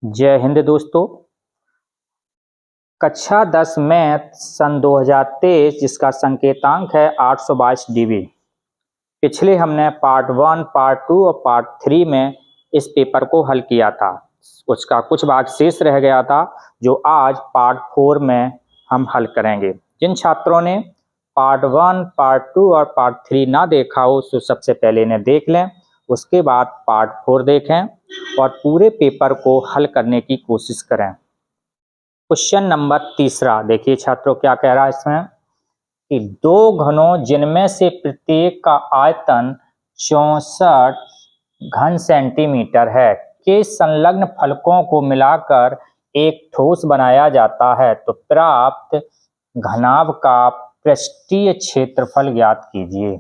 जय हिंद दोस्तों। कक्षा 10 मैथ सन 2023 जिसका संकेतांक है 822 डीबी। पिछले हमने पार्ट 1, पार्ट 2 और पार्ट 3 में इस पेपर को हल किया था। उसका कुछ भाग शेष रह गया था जो आज पार्ट 4 में हम हल करेंगे। जिन छात्रों ने पार्ट 1, पार्ट 2 और पार्ट 3 ना देखा हो तो सबसे पहले इन्हें देख लें, उसके बाद पार्ट 4 देखें और पूरे पेपर को हल करने की कोशिश करें। क्वेश्चन नंबर 3 देखिए छात्रों क्या कह रहा है इसमें कि दो घनों जिनमें से प्रत्येक का आयतन 64 घन सेंटीमीटर है के संलग्न फलकों को मिलाकर एक ठोस बनाया जाता है तो प्राप्त घनाभ का पृष्ठीय क्षेत्रफल ज्ञात कीजिए।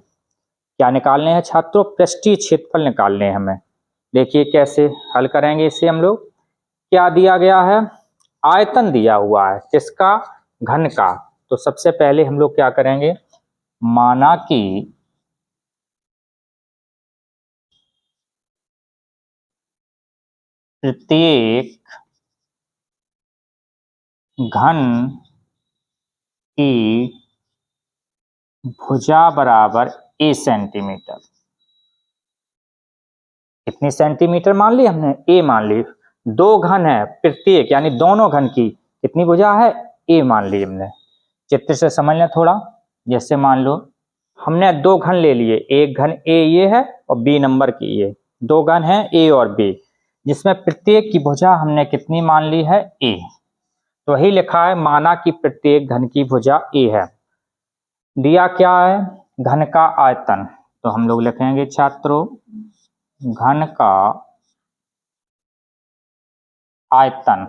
क्या निकालने हैं छात्रों? पृष्ठीय क्षेत्रफल निकालने हैं हमें। देखिए कैसे हल करेंगे इसे हम लोग। क्या दिया गया है? आयतन दिया हुआ है किसका? घन का। तो सबसे पहले हम लोग क्या करेंगे, माना कि प्रत्येक घन की भुजा बराबर a सेंटीमीटर। कितनी सेंटीमीटर मान ली हमने? a मान ली। दो घन है प्रत्येक यानी दोनों घन की कितनी भुजा है? a मान ली हमने। चित्र से समझ लें थोड़ा। जैसे मान लो हमने दो घन ले लिए, एक घन a ये है और b नंबर की ये। दो घन है a और b जिसमें प्रत्येक की भुजा हमने कितनी मान ली है? a। तो वही लिखा है, माना कि प्रत्येक घन की भुजा a है। दिया क्या है? घन का आयतन। तो हम लोग लिखेंगे छात्रों घन का आयतन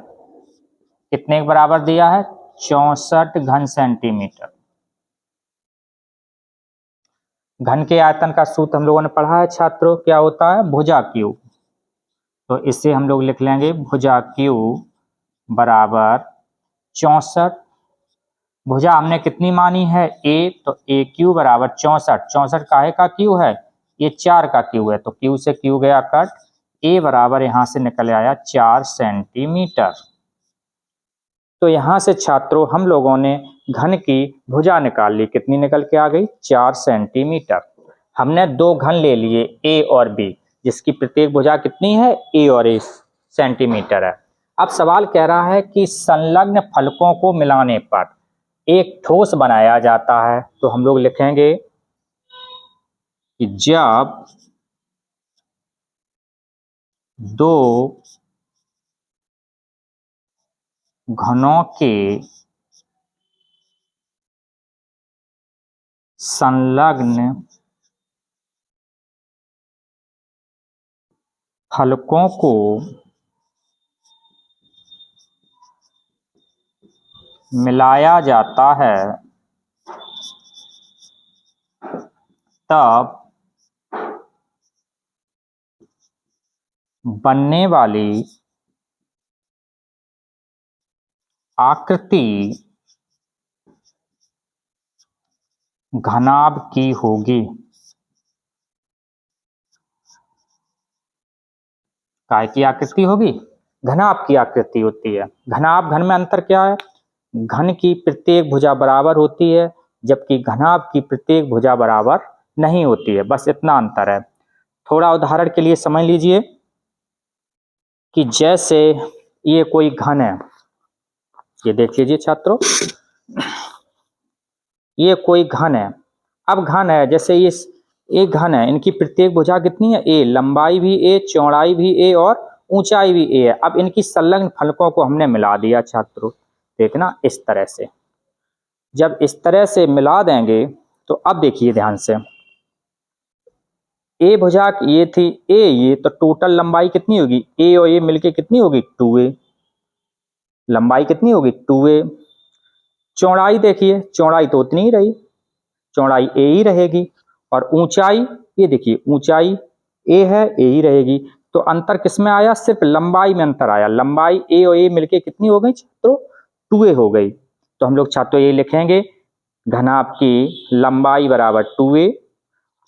कितने के बराबर दिया है? 64 घन सेंटीमीटर। घन के आयतन का सूत्र हम लोगों ने पढ़ा है छात्रों, क्या होता है? भुजा क्यू। तो इससे हम लोग लिख लेंगे भुजा क्यू बराबर 64। भुजा हमने कितनी मानी है? a। तो a क्यू बराबर 64। 64 काहे का क्यू है? ये 4 का क्यू है तो क्यू से क्यू गया कट। a बराबर यहां से निकल आया 4 सेंटीमीटर। तो यहां से छात्रों हम लोगों ने घन की भुजा निकाल ली। कितनी निकल के आ गई? 4 सेंटीमीटर। हमने दो घन ले लिए a और b जिसकी प्रत्येक भुजा कितनी है? a और a सेंटीमीटर है। अब सवाल कह रहा है कि संलग्न फलकों को मिलाने पर एक ठोस बनाया जाता है। तो हम लोग लिखेंगे कि जब दो घनों के संलग्न फलकों को मिलाया जाता है तब बनने वाली आकृति घनाभ की होगी। काय की आकृति होगी? घनाभ की आकृति होती है। घनाभ घन में अंतर क्या है? घन की प्रत्येक भुजा बराबर होती है जबकि घनाभ की प्रत्येक भुजा बराबर नहीं होती है, बस इतना अंतर है। थोड़ा उदाहरण के लिए समझ लीजिए कि जैसे ये कोई घन है, ये देख लीजिए छात्रों, ये कोई घन है। अब घन है जैसे ये एक घन है, इनकी प्रत्येक भुजा कितनी है? a। लंबाई भी a, चौड़ाई भी a और ऊंचाई भी a है। अब इनकी संलग्न फलकों को हमने मिला दिया छात्रों। देखना इस तरह से, जब इस तरह से मिला देंगे तो अब देखिए ध्यान से, a भुजा ये थी a, ये तो टोटल लंबाई कितनी होगी? a और a मिलके कितनी होगी? 2a। लंबाई कितनी होगी? 2a। चौड़ाई देखिए, चौड़ाई तो उतनी ही रही, चौड़ाई a ही रहेगी। और ऊंचाई ये देखिए, ऊंचाई a है, a ही रहेगी। तो अंतर किसमें आया? सिर्फ लंबाई में अंतर आया। लंबाई a और a मिलके कितनी हो गई छात्रों? 2a हो गई। तो हम लोग छात्रों ये लिखेंगे घनाभ की लंबाई बराबर 2a,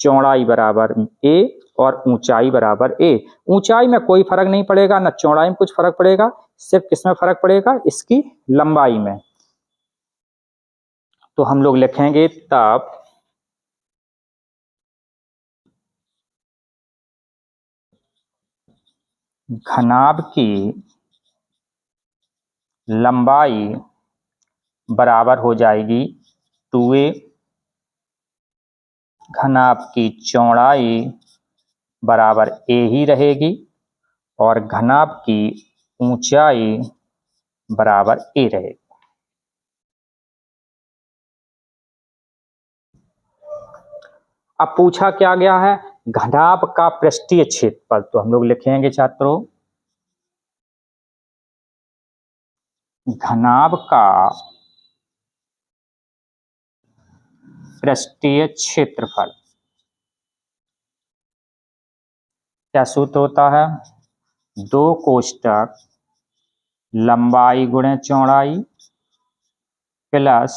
चौड़ाई बराबर a और ऊंचाई बराबर a। ऊंचाई में कोई फर्क नहीं पड़ेगा, ना चौड़ाई में कुछ फर्क पड़ेगा, सिर्फ किसमें फर्क पड़ेगा, इसकी लंबाई में। तो हम लोग लिखेंगे तब घनाभ की लंबाई बराबर हो जाएगी 2a, घनाभ की चौड़ाई बराबर a ही रहेगी और घनाभ की ऊंचाई बराबर a रहेगी। अब पूछा क्या गया है, घनाभ का पृष्ठीय क्षेत्रफल। तो हम लोग लिखेंगे छात्रों घनाभ का पृष्ठीय क्षेत्रफल। क्या सूत्र होता है, 2 कोष्टक लंबाई गुणे चौड़ाई प्लस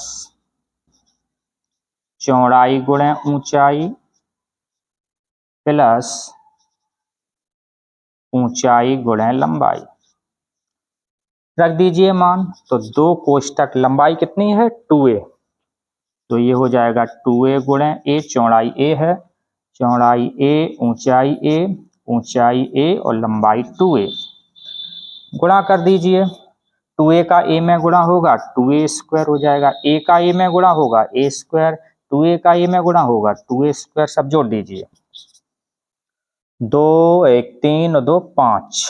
चौड़ाई गुणे ऊंचाई प्लस ऊंचाई गुणे लंबाई। रख दीजिए मान। तो 2 कोष्टक लंबाई कितनी है 2a, तो ये हो जाएगा 2a गुणे a, चौड़ाई a है, चौड़ाई a, ऊंचाई a और लंबाई 2a। गुणा कर दीजिए, 2a का a में गुणा होगा 2a स्क्वायर हो जाएगा, a का a में गुणा होगा a स्क्वायर, 2a का a में गुणा होगा 2a स्क्वायर। सब जोड़ दीजिए, 2 1 3 और 2 5,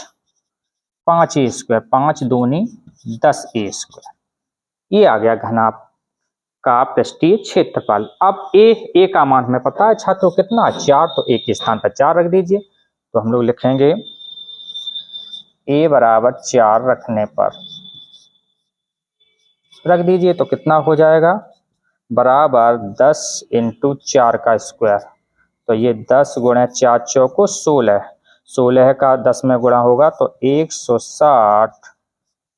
5a स्क्वायर, 5 दूनी 10a स्क्वायर। ये आ गया घनाभ का पृष्ठीय क्षेत्रफल। अब a का मान हमें पता है छात्रों कितना, 4, तो a के स्थान पर 4 रख दीजिए। तो हम लोग लिखेंगे a बराबर 4 रखने पर रख दीजिए तो कितना हो जाएगा, बराबर 10 इंटू 4 का स्क्वायर। तो ये 10 गुणे 4 चौको 16, 16 का 10 में गुणा होगा तो 160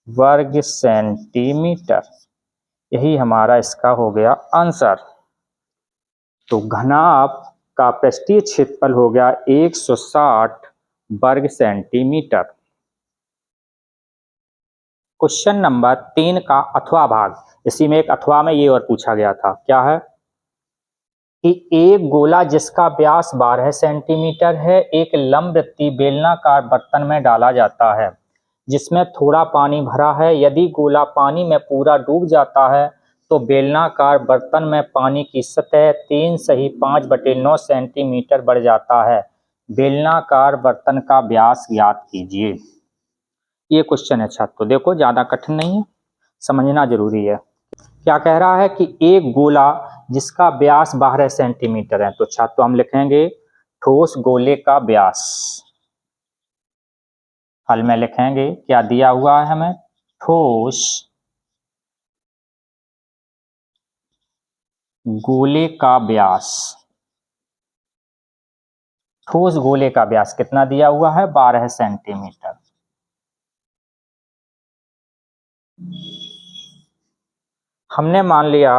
वर्ग सेंटीमीटर। यही हमारा इसका हो गया आंसर। तो घनाभ का पृष्ठीय क्षेत्रफल हो गया 160 वर्ग सेंटीमीटर। क्वेश्चन नंबर 3 का अथवा भाग। इसी में एक अथवा में ये और पूछा गया था, क्या है कि एक गोला जिसका व्यास 12 सेंटीमीटर है एक लंबवृत्तीय बेलनाकार बर्तन में डाला जाता है जिसमें थोड़ा पानी भरा है। यदि गोला पानी में पूरा डूब जाता है तो बेलनाकार बर्तन में पानी की सतह 3 सही 5/9 सेंटीमीटर बढ़ जाता है। बेलनाकार बर्तन का व्यास ज्ञात कीजिए। ये क्वेश्चन है छात्रों, देखो ज्यादा कठिन नहीं है, समझना जरूरी है। क्या कह रहा है कि एक गोला जिसका व्यास 12 सेंटीमीटर है, तो छात्रों हम लिखेंगे ठोस गोले का व्यास। हल में लिखेंगे क्या दिया हुआ है हमें, ठोस गोले का व्यास। ठोस गोले का व्यास कितना दिया हुआ है, 12 सेंटीमीटर। हमने मान लिया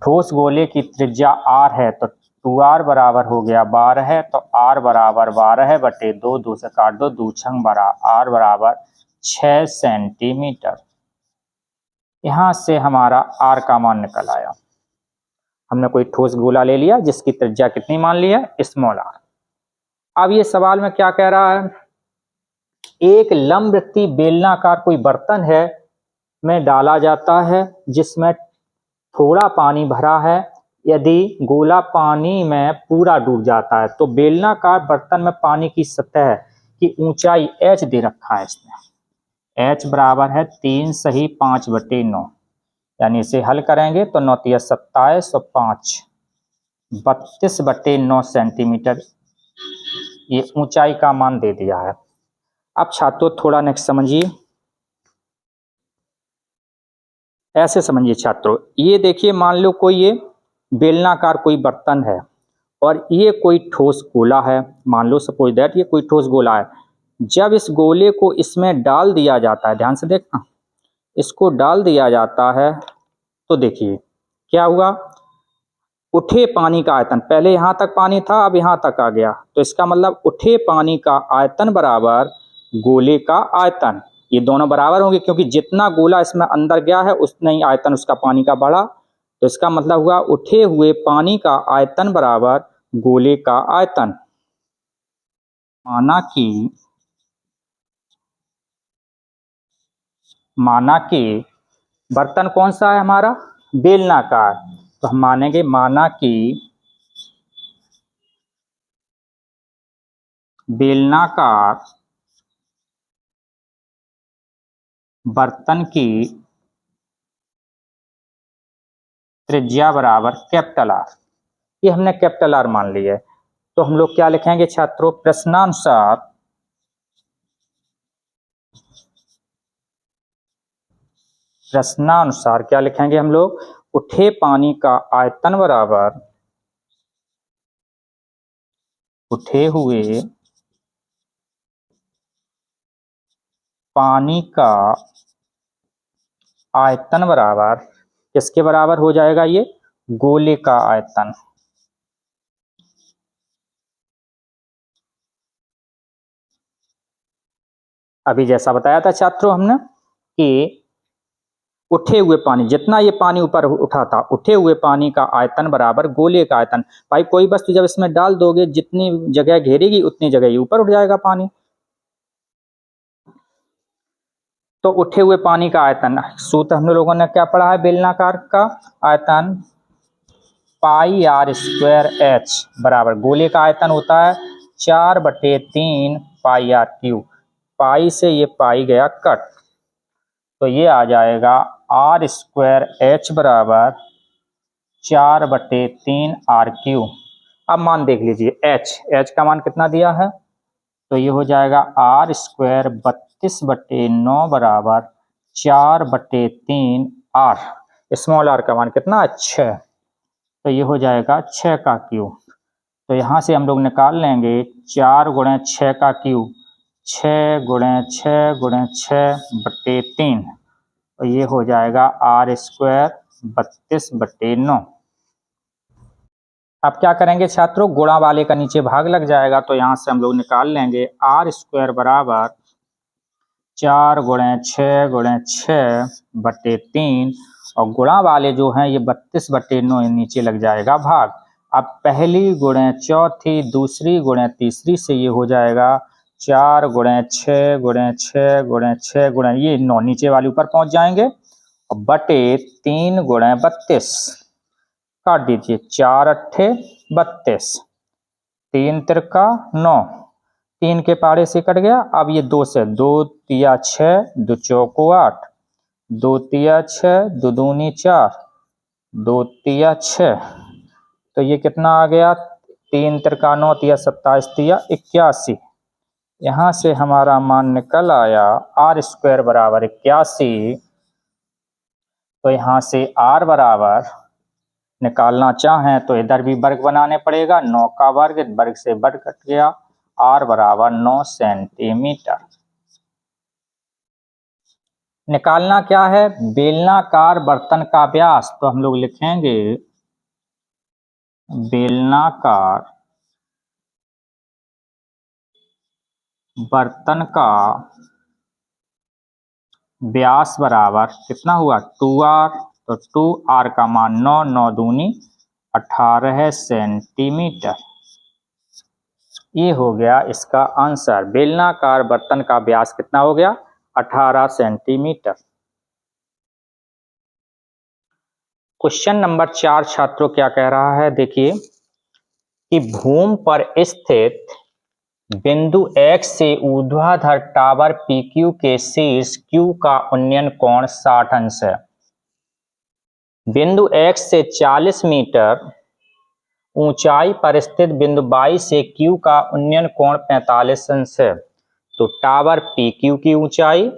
ठोस गोले की त्रिज्या r है, तो 2r बराबर हो गया 12 है, तो r बराबर 12/2, 2 से काट दो, 2 छंग 12, r बराबर 6 सेंटीमीटर। यहां से हमारा r का मान निकल आया। हमने कोई ठोस गोला ले लिया जिसकी त्रिज्या कितनी मान ली है, स्मॉल r। अब ये सवाल में क्या कह रहा है, एक लंबवृत्तीय बेलनाकार कोई बर्तन है में डाला जाता है जिसमें थोड़ा पानी भरा है। यदि गोला पानी में पूरा डूब जाता है तो बेलनाकार बर्तन में पानी की सतह की ऊंचाई h दे रखा है इसमें, h बराबर है 3 सही 5/9, यानी इसे हल करेंगे तो 9 × 27 और 5 32/9 सेंटीमीटर ये ऊंचाई का मान दे दिया है। अब छात्रों थोड़ा नेक्स्ट समझिए, ऐसे समझिए छात्रों। ये देखिए मान लो कोई ये बेलनाकार कोई बर्तन है और ये कोई ठोस गोला है, मान लो सपोज दैट ये कोई ठोस गोला है। जब इस गोले को इसमें डाल दिया जाता है, ध्यान से देखना, इसको डाल दिया जाता है तो देखिए क्या हुआ, उठे पानी का आयतन, पहले यहां तक पानी था अब यहां तक आ गया, तो इसका मतलब उठे पानी का आयतन बराबर गोले का आयतन। ये दोनों बराबर होंगे क्योंकि जितना गोला इसमें अंदर गया है उतना ही आयतन उसका पानी का बढ़ा, तो इसका मतलब हुआ उठे हुए पानी का आयतन बराबर गोले का आयतन। माना कि बर्तन कौन सा है हमारा, बेलनाकार, तो हम मानेंगे माना कि बेलनाकार बर्तन की त्रिज्या बराबर कैपिटल आर। ये हमने कैपिटल आर मान लिया है, तो हम लोग क्या लिखेंगे छात्रों, प्रश्नानुसार क्या लिखेंगे हम लोग, उठे पानी का आयतन बराबर उठे हुए पानी का आयतन बराबर किसके बराबर हो जाएगा, ये गोले का आयतन। अभी जैसा बताया था छात्रों हमने कि उठे हुए पानी, जितना ये पानी ऊपर उठा था, उठे हुए पानी का आयतन बराबर गोले का आयतन। भाई कोई वस्तु जब इसमें डाल दोगे जितनी जगह घेरेगी उतनी जगह ये ऊपर उठ जाएगा पानी। तो उठे हुए पानी का आयतन, सूत्र हम लोगों ने क्या पढ़ा है, बेलनाकार का आयतन पाई आर स्क्वायर एच बराबर गोले का आयतन होता है 4/3 पाई आर क्यूब। पाई से ये पाई गया कट, तो ये आ जाएगा आर स्क्वायर एच बराबर 4/3 आर क्यूब। अब मान देख लीजिए एच का मान कितना दिया है, तो ये हो जाएगा आर स्क्वायर 32/9 बराबर 4/3 आर। स्मॉल आर का मान कितना, 6, तो ये हो जाएगा 6 का क्यूब। तो यहाँ से हम लोग निकाल लेंगे 4 × 6 का क्यूब, 6 × 6 × 6/3, तो ये हो जाएगा आर स्क्वायर 32/9। अब क्या करेंगे छात्रों, गुणा वाले का नीचे भाग लग जाएगा, तो यहाँ से हम लोग निकाल लेंगे आर स्क्वायर बराबर 4 × 6 × 6/3, और गुणा वाले जो हैं ये 32/9 नीचे लग जाएगा भाग। अब पहली गुणे चौथी, दूसरी गुणे तीसरी से ये हो जाएगा 4 × 6 × 6 × 6 गुणे ये 9, नीचे वाले ऊपर पहुंच जाएंगे, और बटे 3 × 32 काट दीजिए, 4 अट्ठे 32, 3 त्रिका 9, 3 के पारे से कट गया। अब ये 2 से, 2 तिया 6, 2 चौको 8, 2 तिया 6, 2 दूनी 4, 2 तिया 6, तो ये कितना आ गया, 3 त्रिका 9 तिया 27 तिया 81। यहाँ से हमारा मान निकल आया आर स्क्वायर बराबर 81। तो यहाँ से आर बराबर निकालना चाहें तो इधर भी वर्ग बनाने पड़ेगा, 9 का वर्ग, वर्ग से वर्ग कट गया, आर बराबर 9 सेंटीमीटर। निकालना क्या है, बेलनाकार बर्तन का व्यास, तो हम लोग लिखेंगे बेलनाकार बर्तन का व्यास बराबर कितना हुआ, 2r, तो 2r का मान 9, 9 दूनी 18 सेंटीमीटर। ये हो गया इसका आंसर, बेलनाकार बर्तन का व्यास कितना हो गया, 18 सेंटीमीटर। क्वेश्चन नंबर 4 छात्रों क्या कह रहा है, देखिए कि भूमि पर स्थित बिंदु X से ऊर्ध्वाधर टावर PQ के शीर्ष Q का उन्नयन कोण 60 अंश है। बिंदु X से 40 मीटर ऊंचाई पर स्थित बिंदु Y से Q का उन्नयन कोण 45 अंश है। तो टावर PQ की ऊंचाई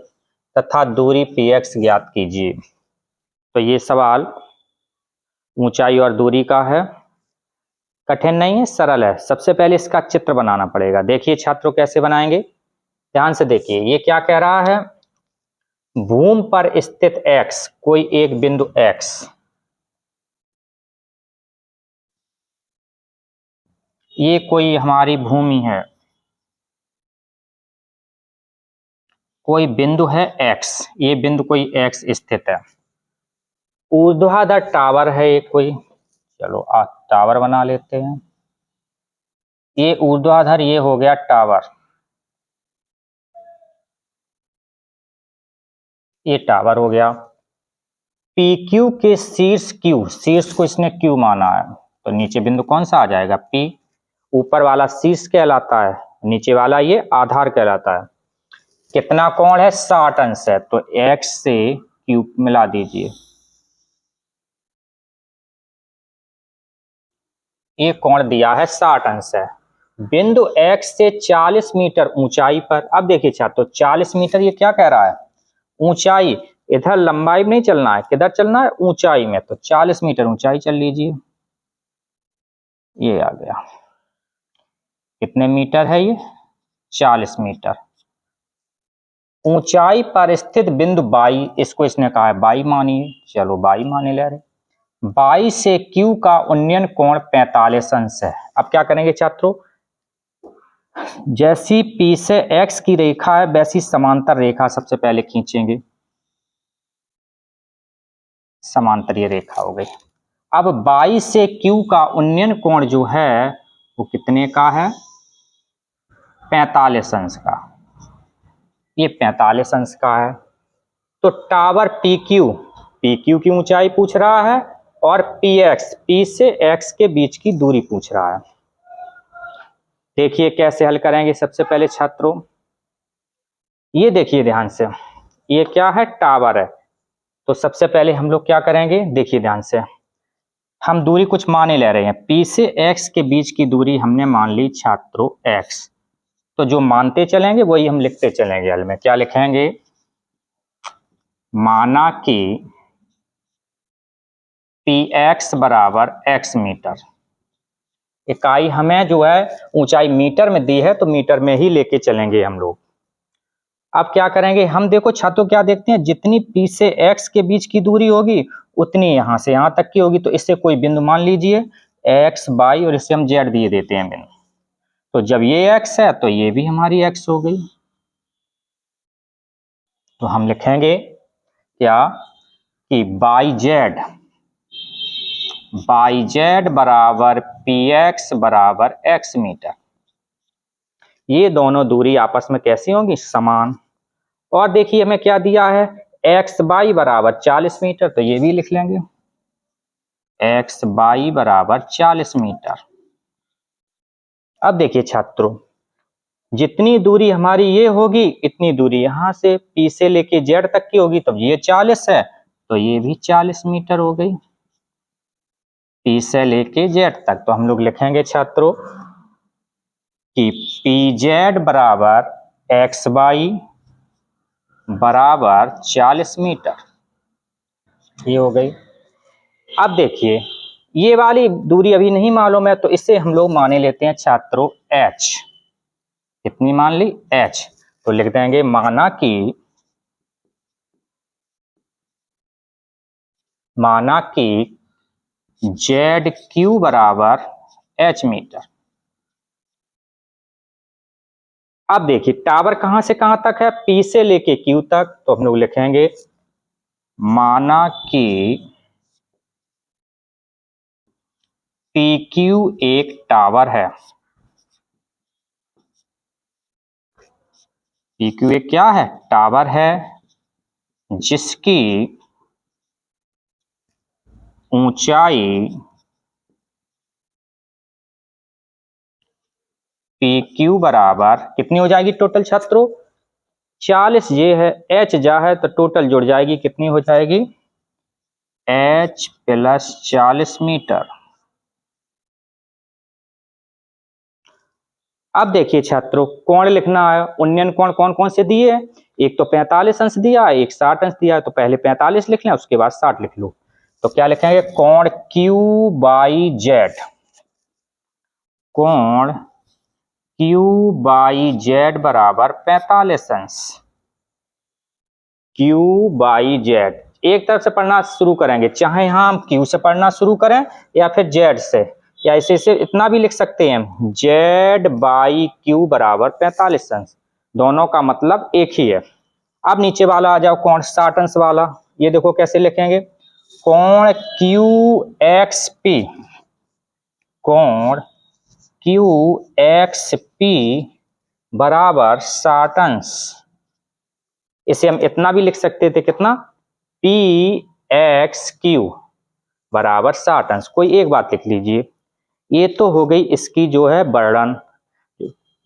तथा दूरी PX ज्ञात कीजिए। तो ये सवाल ऊंचाई और दूरी का है, कठिन नहीं है, सरल है। सबसे पहले इसका चित्र बनाना पड़ेगा। देखिए छात्रों कैसे बनाएंगे, ध्यान से देखिए। ये क्या कह रहा है, भूमि पर स्थित X, कोई एक बिंदु X, ये कोई हमारी भूमि है, कोई बिंदु है x, ये बिंदु कोई x स्थित है। ऊर्ध्वाधर टावर है एक कोई, चलो टावर बना लेते हैं। ये ऊर्ध्वाधर, ये हो गया टावर, ये टावर हो गया। PQ के शीर्ष Q, शीर्ष को इसने Q माना है, तो नीचे बिंदु कौन सा आ जाएगा P। ऊपर वाला शीर्ष कहलाता है, नीचे वाला ये आधार कहलाता है। कितना कोण है, 60 अंश है, तो x से Q मिला दीजिए। ये कोण दिया है 60 अंश है। बिंदु x से 40 मीटर ऊंचाई पर, अब देखिए छात्रों 40 मीटर ये क्या कह रहा है, ऊंचाई। इधर लंबाई में नहीं चलना है, किधर चलना है, ऊंचाई में, तो 40 मीटर ऊंचाई चल लीजिए। ये आ गया, कितने मीटर है ये, 40 मीटर। ऊंचाई पर स्थित बिंदु बाई, इसको इसने कहा है बाई मानिए, चलो बाई माने ले रहे। बाई से Q का उन्नयन कोण 45 अंश है। अब क्या करेंगे छात्रों, जैसी P से X की रेखा है वैसी समांतर रेखा सबसे पहले खींचेंगे, समांतर ये रेखा हो गई। अब बाई से Q का उन्नयन कोण जो है वो कितने का है, 45 अंश का, ये 45 अंश का है। तो टावर PQ की ऊंचाई पूछ रहा है, और PX, P से X के बीच की दूरी पूछ रहा है। देखिए कैसे हल करेंगे। सबसे पहले छात्रों ये देखिए ध्यान से, ये क्या है, टावर है। तो सबसे पहले हम लोग क्या करेंगे, देखिए ध्यान से, हम दूरी कुछ माने ले रहे हैं। P से X के बीच की दूरी हमने मान ली छात्रों X, तो जो मानते चलेंगे वही हम लिखते चलेंगे हल में। क्या लिखेंगे, माना कि PX बराबर X मीटर। इकाई हमें जो है ऊंचाई मीटर में दी है, तो मीटर में ही लेके चलेंगे हम लोग। अब क्या करेंगे हम, देखो छात्रों क्या देखते हैं, जितनी P से X के बीच की दूरी होगी उतनी यहां से यहां तक की होगी। तो इससे कोई बिंदु मान लीजिए X, Y, और इससे हम Z दिए देते हैं बिंदु। तो जब ये X है तो ये भी हमारी X हो गई। तो हम लिखेंगे क्या कि YZ बराबर PX बराबर X मीटर। ये दोनों दूरी आपस में कैसी होंगी, समान। और देखिए हमें क्या दिया है, XY बराबर 40 मीटर, तो ये भी लिख लेंगे XY बराबर 40 मीटर। अब देखिए छात्रों, जितनी दूरी हमारी ये होगी इतनी दूरी यहां से P से लेके Z तक की होगी, तब ये 40 है तो ये भी 40 मीटर हो गई, P से लेके Z तक। तो हम लोग लिखेंगे छात्रों कि PZ बराबर XY बराबर 40 मीटर, ये हो गई। अब देखिए ये वाली दूरी अभी नहीं मालूम है, तो इसे हम लोग माने लेते हैं छात्रों H। कितनी मान ली, H। तो लिख देंगे माना कि ZQ बराबर H मीटर। अब देखिए टावर कहां से कहां तक है, P से लेके Q तक। तो हम लोग लिखेंगे माना कि PQ एक टावर है। PQ एक क्या है, टावर है, जिसकी ऊंचाई PQ बराबर कितनी हो जाएगी टोटल छात्रों, 40। ये है H जा है तो टोटल जुड़ जाएगी, कितनी हो जाएगी, H प्लस 40 मीटर। अब देखिए छात्रों कोण लिखना है, उन्नयन कोण कौन कौन से दिए, एक तो 45 अंश दिया है, एक 60 अंश दिया है। तो पहले 45 लिख लें, उसके बाद 60 लिख लो। तो क्या लिखेंगे, कोण Q बाई Z, कोण Q बाई Z बराबर 45 अंश। Q बाई Z एक तरफ से पढ़ना शुरू करेंगे, चाहे यहां हम Q से पढ़ना शुरू करें या फिर Z से, या इसे इतना भी लिख सकते हैं Z/Q बराबर 45 अंश, दोनों का मतलब एक ही है। अब नीचे वाला आ जाओ कोण 60 अंश वाला, ये देखो कैसे लिखेंगे, कोण QXP, कोण QXP बराबर 60 अंश। इसे हम इतना भी लिख सकते थे, कितना, PXQ बराबर 60 अंश। कोई एक बात लिख लीजिए, ये तो हो गई इसकी जो है वर्णन।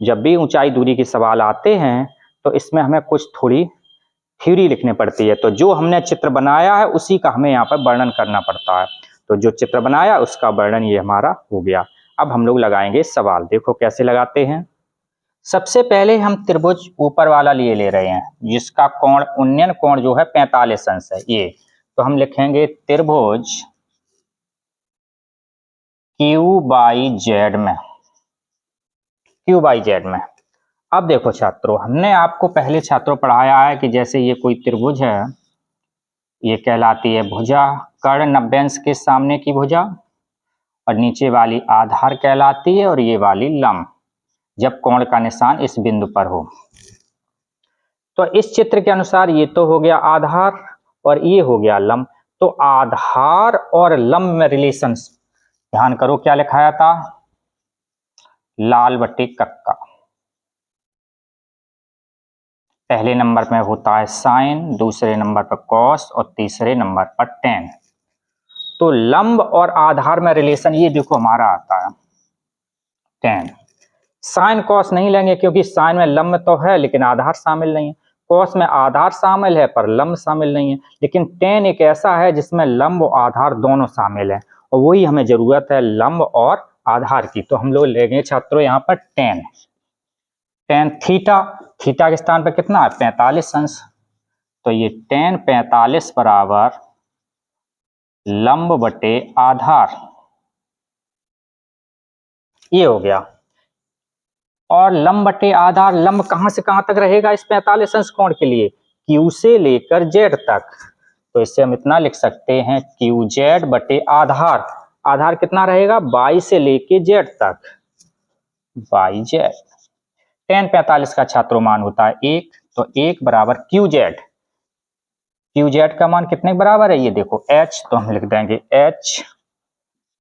जब भी ऊंचाई दूरी के सवाल आते हैं तो इसमें हमें कुछ थोड़ी थ्योरी लिखनी पड़ती है, तो जो हमने चित्र बनाया है उसी का हमें यहाँ पर वर्णन करना पड़ता है। तो जो चित्र बनाया उसका वर्णन ये हमारा हो गया। अब हम लोग लगाएंगे सवाल, देखो कैसे लगाते हैं। सबसे पहले हम त्रिभुज ऊपर वाला लिए ले रहे हैं जिसका कोण, उन्नयन कोण जो है 45 अंश है ये, तो हम लिखेंगे त्रिभुज QYZ में, QYZ में। अब देखो छात्रों, हमने आपको पहले छात्रों पढ़ाया है कि जैसे ये कोई त्रिभुज है, ये कहलाती है भुजा, कर्ण 90 अंश के सामने की भुजा, और नीचे वाली आधार कहलाती है, और ये वाली लंब, जब कोण का निशान इस बिंदु पर हो। तो इस चित्र के अनुसार ये तो हो गया आधार और ये हो गया लंब। तो आधार और लंब में रिलेशन ध्यान करो क्या लिखाया था, लाल बटे कक्का। पहले नंबर में होता है साइन, दूसरे नंबर पर कॉस और तीसरे नंबर पर टेन। तो लंब और आधार में रिलेशन ये देखो हमारा आता है टेन। साइन कॉस नहीं लेंगे क्योंकि साइन में लंब तो है लेकिन आधार शामिल नहीं है, कॉस में आधार शामिल है पर लंब शामिल नहीं है, लेकिन टेन एक ऐसा है जिसमें लंब और आधार दोनों शामिल है, और वही हमें जरूरत है लंब और आधार की। तो हम लोग लेंगे छात्रों यहाँ पर टेन, टेन थीटा, थीटा के स्थान पर कितना है 45 अंश, तो ये टेन 45 बराबर लंब बटे आधार, ये हो गया। और लंब बटे आधार, लंब कहां से कहां तक रहेगा इस 45 अंश कोण के लिए, Q से लेकर Z तक, तो इससे हम इतना लिख सकते हैं QZ बटे आधार, आधार कितना रहेगा Y से लेके Z तक, YZ। टेन 45 का छात्रों मान होता है 1, तो 1 बराबर QZ, QZ का मान कितने बराबर है ये देखो H, तो हम लिख देंगे H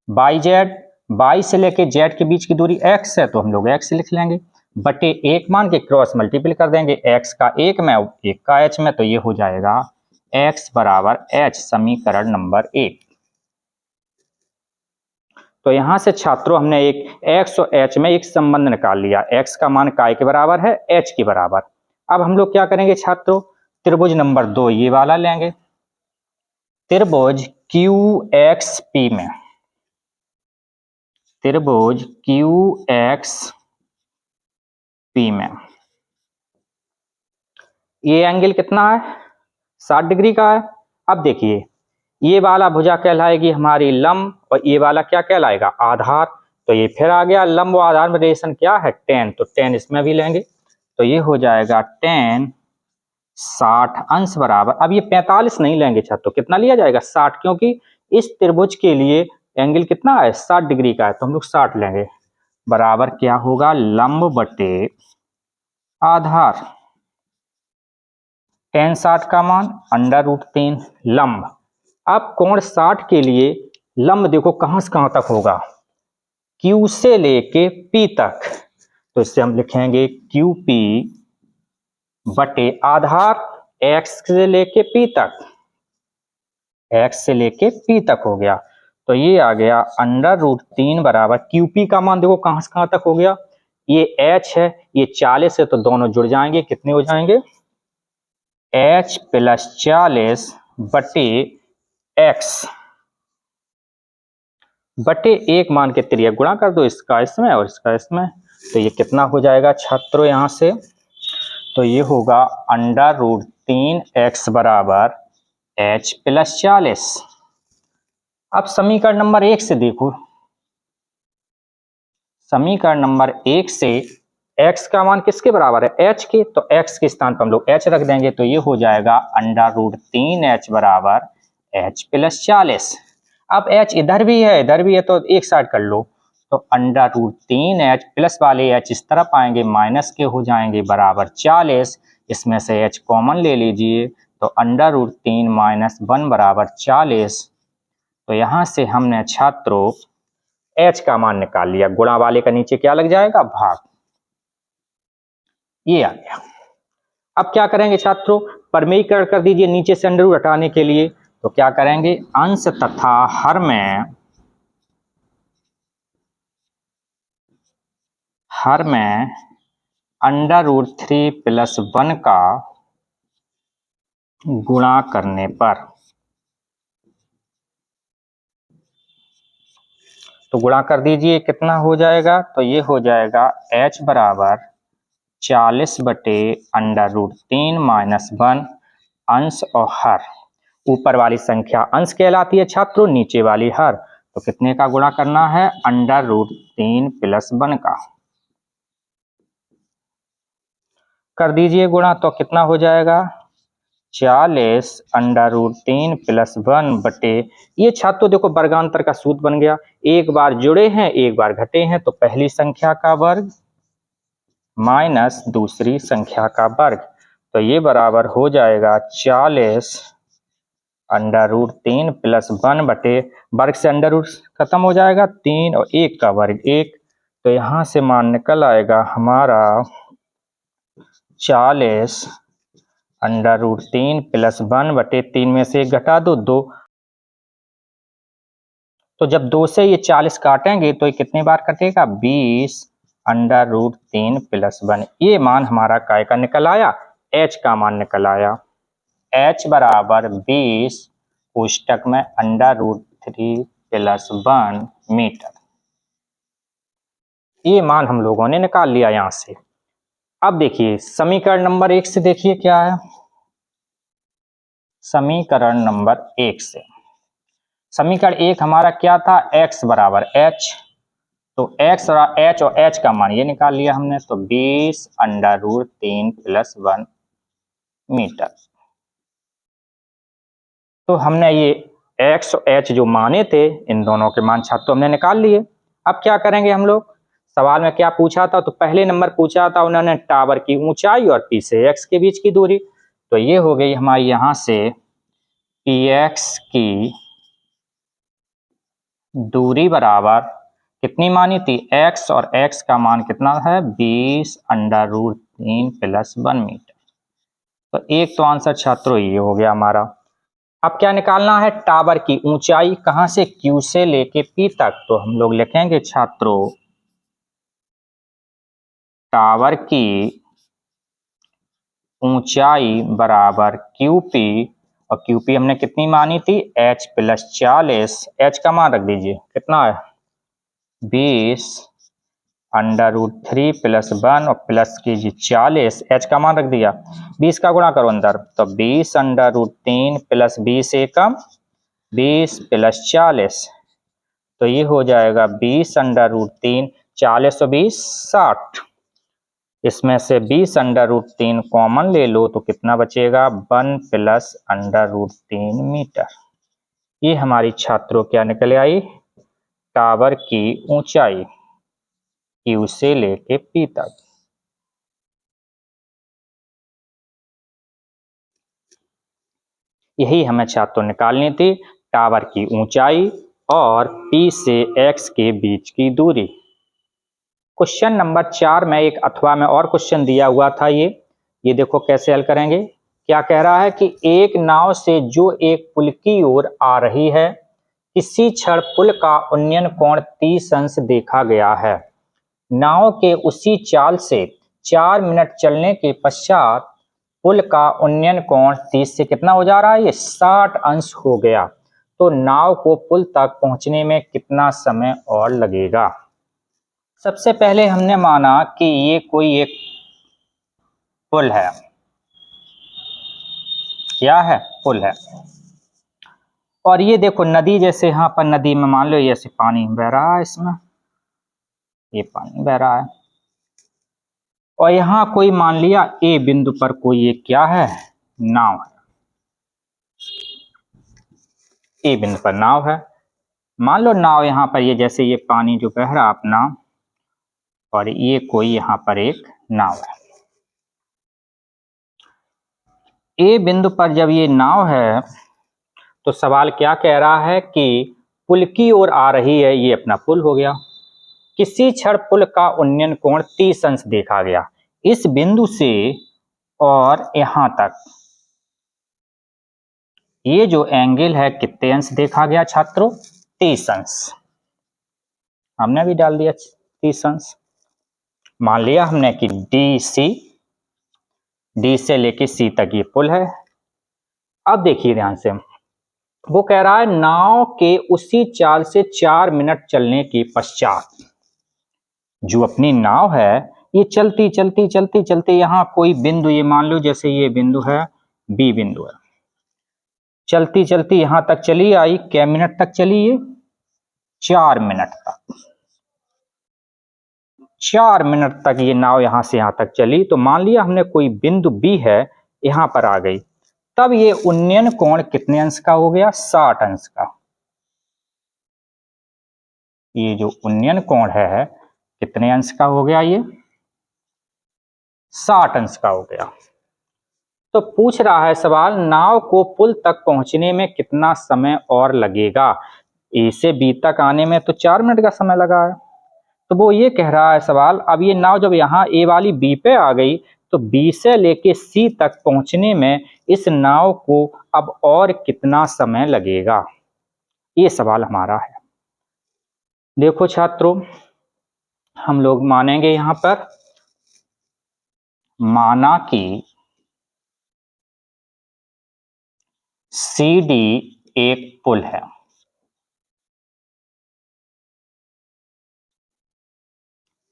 YZ, Y से लेके Z के बीच की दूरी X है तो हम लोग X लिख लेंगे, बटे 1 मान के क्रॉस मल्टीपल कर देंगे, X का 1 में 1 का H में, तो ये हो जाएगा X बराबर H, समीकरण नंबर 1। तो यहां से छात्रों हमने एक X और H में एक संबंध निकाल लिया, X का मान काय के बराबर है H के बराबर। अब हम लोग क्या करेंगे छात्रों, त्रिभुज नंबर 2 ये वाला लेंगे, त्रिभुज QXP में, त्रिभुज QXP में ये एंगल कितना है 60 डिग्री का है। अब देखिए ये वाला भुजा कहलाएगी हमारी लंब और ये वाला क्या कहलाएगा आधार, तो ये फिर आ गया लंब और आधार में रिलेशन क्या है टेन, तो टेन इसमें भी लेंगे, तो ये हो जाएगा टेन 60 अंश बराबर, अब ये 45 नहीं लेंगे छात्रों, कितना लिया जाएगा 60, क्योंकि इस त्रिभुज के लिए एंगल कितना है 60 डिग्री का है, तो हम लोग 60 लेंगे, बराबर क्या होगा लंब बटे आधार, टेन 60 का मान √3 लंब। अब कोण 60 के लिए लंब देखो कहां से कहां तक होगा, Q से लेके P तक, तो इससे हम लिखेंगे QP बटे आधार X से लेके P तक, X से लेके P तक हो गया, तो ये आ गया √3 बराबर QP का मान देखो कहां से कहां तक हो गया, ये H है ये 40 है तो दोनों जुड़ जाएंगे, कितने हो जाएंगे H + 40 बटे X बटे 1 मान के तिर्यक गुणा कर दो, इसका इसमें और इसका इसमें, तो ये कितना हो जाएगा छात्रों यहां से, तो ये होगा √3 X बराबर H + 40। अब समीकरण नंबर 1 से देखो, समीकरण नंबर 1 से x का मान किसके बराबर है h के, तो x के स्थान पर हम लोग h रख देंगे, तो ये हो जाएगा √3 h बराबर H + 40। अब h इधर भी है तो एक साइड कर लो, तो √3h प्लस वाले h इस तरफ आएंगे, माइनस के हो जाएंगे बराबर 40। इसमें से h कॉमन ले लीजिए, तो √3 - 1 बराबर 40। तो यहाँ से हमने छात्रों h का मान निकाल लिया। गुणा वाले का नीचे क्या लग जाएगा, भाग, ये आ गया। अब क्या करेंगे छात्रों, परमेयीकरण कर दीजिए नीचे से अंडर रूट हटाने के लिए। तो क्या करेंगे, अंश तथा हर में √3 + 1 का गुणा करने पर, तो गुणा कर दीजिए, कितना हो जाएगा, तो ये हो जाएगा h बराबर 40/√3 - 1 अंश और हर। ऊपर वाली संख्या अंश कहलाती है छात्रों, नीचे वाली हर। तो कितने का गुणा करना है, √3 + 1 का। कर दीजिए गुणा, तो कितना हो जाएगा, 40 √3 + 1 बटे, ये छात्रों देखो वर्गांतर का सूत्र बन गया। एक बार जुड़े हैं, एक बार घटे हैं, तो पहली संख्या का वर्ग माइनस दूसरी संख्या का वर्ग। तो ये बराबर हो जाएगा 40 √3 + 1 बटे, वर्ग से अंडर रूट खत्म हो जाएगा, 3 और 1 का वर्ग 1। तो यहाँ से मान निकल आएगा हमारा 40 √3 + 1 बटे 3 में से 1 घटा दो, 2। तो जब 2 से ये 40 काटेंगे तो ये कितने बार कटेगा, 20 √3 + 1। ये मान हमारा काय का निकल आया, h का मान निकल आया। h बराबर 20 कोष्टक में √3 + 1 मीटर। ये मान हम लोगों ने निकाल लिया यहां से। अब देखिए समीकरण नंबर 1 से, देखिए क्या है समीकरण नंबर 1 से। समीकरण 1 हमारा क्या था, x बराबर h। तो x और h का मान ये निकाल लिया हमने, तो 20 √3 + 1 मीटर। तो हमने ये x और h जो माने थे, इन दोनों के मान छात्रों हमने निकाल लिए। अब क्या करेंगे हम लोग, सवाल में क्या पूछा था, तो पहले नंबर पूछा था उन्होंने टावर की ऊंचाई और p से x के बीच की दूरी। तो ये हो गई हमारी यहाँ से px की दूरी बराबर कितनी मानी थी, x और x का मान कितना है, 20 √3 + 1 मीटर। तो एक तो आंसर छात्रों ये हो गया हमारा। अब क्या निकालना है, टावर की ऊंचाई, कहां से, Q से लेके P तक। तो हम लोग लिखेंगे छात्रों टावर की ऊंचाई बराबर QP, और QP हमने कितनी मानी थी, h + 40। h का मान रख दीजिए, कितना है, 20 √3 + 1 और प्लस कीजिए 40, h का मान रख दिया। 20 का गुणा करो अंदर, तो 20 √3 + 20 एकम 20 + 40। तो ये हो जाएगा 20 √3, 40 और 20 60। इसमें से 20 √3 कॉमन ले लो, तो कितना बचेगा, 1 + √3 मीटर। ये हमारी छात्रों क्या निकल आई, टावर की ऊंचाई Q से लेके P तक। यही हमें छात्रों निकालनी थी, टावर की ऊंचाई और P से X के बीच की दूरी। क्वेश्चन नंबर 4 में एक अथवा में और क्वेश्चन दिया हुआ था, ये देखो कैसे हल करेंगे। क्या कह रहा है कि एक नाव से जो एक पुल की ओर आ रही है, किसी क्षण पुल का उन्नयन कोण 30 अंश देखा गया है। नाव के उसी चाल से 4 मिनट चलने के पश्चात पुल का उन्नयन कोण 30 से कितना हो जा रहा है, ये 60 अंश हो गया। तो नाव को पुल तक पहुंचने में कितना समय और लगेगा। सबसे पहले हमने माना कि ये कोई एक पुल है, क्या है, पुल है। और ये देखो नदी, जैसे यहाँ पर नदी में मान लो ऐसे पानी बह रहा है, इसमें ये पानी बह रहा है, और यहाँ कोई मान लिया ए बिंदु पर कोई एक क्या है, नाव है। ए बिंदु पर नाव है, मान लो नाव यहाँ पर ये जैसे ये पानी जो बह रहा अपना, और ये कोई यहाँ पर एक नाव है। ए बिंदु पर जब ये नाव है तो सवाल क्या कह रहा है कि पुल की ओर आ रही है, ये अपना पुल हो गया। किसी क्षण पुल का उन्नयन कोण 30 अंश देखा गया। इस बिंदु से और यहां तक ये जो एंगल है कितने अंश देखा गया छात्रों? 30 अंश। हमने भी डाल दिया 30 अंश। मान लिया हमने कि डी से लेके सी तक ये पुल है। अब देखिए ध्यान से, वो कह रहा है नाव के उसी चाल से 4 मिनट चलने के पश्चात जो अपनी नाव है ये चलती चलती चलती चलती यहाँ कोई बिंदु, ये मान लो जैसे ये बिंदु है, बी बिंदु है, चलती चलती यहां तक चली आई। क्या मिनट तक चली ये? 4 मिनट तक। 4 मिनट तक ये नाव यहां से यहां तक चली। तो मान लिया हमने कोई बिंदु बी है यहां पर आ गई, तब ये उन्नयन कोण कितने अंश का हो गया? 60 अंश का। ये जो उन्नयन कोण है कितने अंश का हो गया? ये 60 अंश का हो गया। तो पूछ रहा है सवाल, नाव को पुल तक पहुंचने में कितना समय और लगेगा? ए से बी तक आने में तो 4 मिनट का समय लगा है। तो वो ये कह रहा है सवाल, अब ये नाव जब यहाँ ए वाली बी पे आ गई तो बी से लेके सी तक पहुंचने में इस नाव को अब और कितना समय लगेगा? ये सवाल हमारा है। देखो छात्रों, हम लोग मानेंगे यहां पर, माना कि सी डी एक पुल है।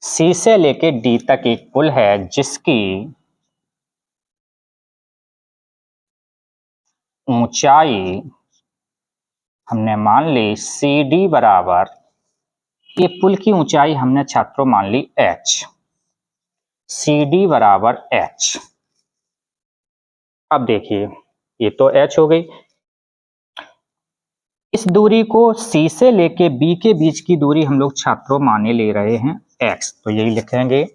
सी से लेके डी तक एक पुल है जिसकी ऊंचाई हमने मान ली सी डी बराबर, ये पुल की ऊंचाई हमने छात्रों मान ली h, सी डी बराबर h। अब देखिए ये तो h हो गई। इस दूरी को C से लेके B के बीच की दूरी हम लोग छात्रों माने ले रहे हैं x। तो यही लिखेंगे,